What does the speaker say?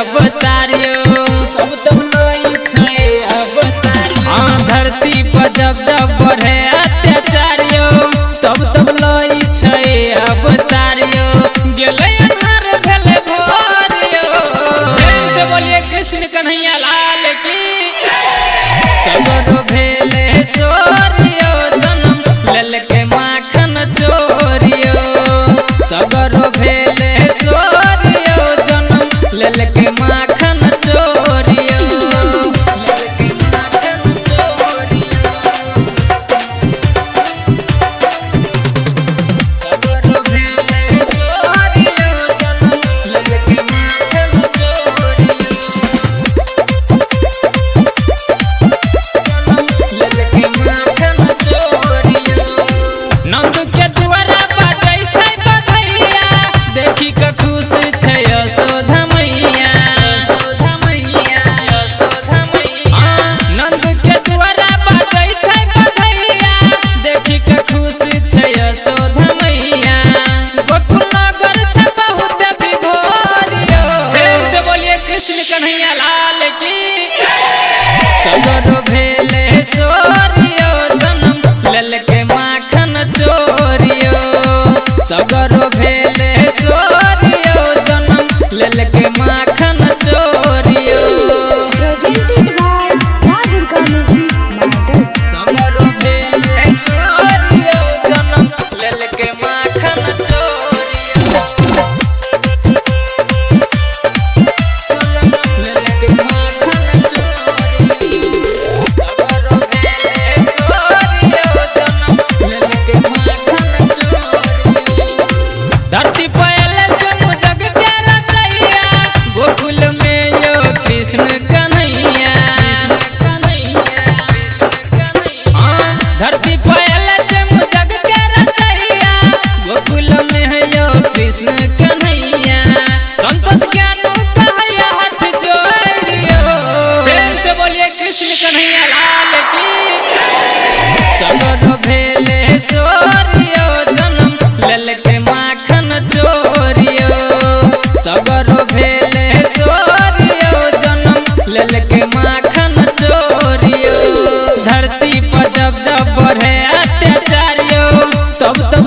अवतारियो तब तब लई छै अवतारियो। धरती पर जब जब बढ़े अत्याचारियो तब तब लई छै अवतारियो। गेलै अन्हार भेलै भोरियो। प्रेम से बोलिए कृष्ण कन्हैया लाल की। सगरो भेले सोरियो जन्म लेलके माखन चोरियो। सगरो भेले सोरियो जन्म लेलके माखन चोरियो। लेलके माखन चोरियो। सगरो भेले सोरियो जन्म लेलके माखन चोरियो। नंद के द्वारा बाजै छै बधैया देखी के खुश छै यशोदा मैया। यशोदा मैया यशोदा मैया। नंद के द्वारा बाजै छै बधैया देखी के खुश छै यशोदा मैया। गोकुल नगर छै बहुत विभोरियो। प्रेम से बोलिए कृष्ण कन्हैया लाल की। सगरो भेले सोरियो जन्म लेलके माखन चोरियो। सगरो भेले सोरियो जन्म लेलके माखन चोरियो। Presented by Radhika Music Matter. सगरो भेले सोरियो जन्म लेलके माखन चोरियो। लेलके माखन चोरियो। सगरो भेले सोरियो जन्म लेलके माखन चोरियो। धरती पहले सुनु जग के रचैया गोकुल में यो कृष्ण कन्हैया। धरती पहले सुनु जग के रचैया गोकुल में है यो कृष्ण कन्हैया। संतोष ज्ञानू कहैया हाथ जोड़ियो। प्रेम से बोलिए कृष्ण कन्हैया लाल की। सगरो भेले सोरियो जन्म लेलके माखन चोरियो। सगरो भेले सोरियो जन्म लेलके माखन चोरियो। धरती पर जब जब बढ़े अत्याचारियो तब तब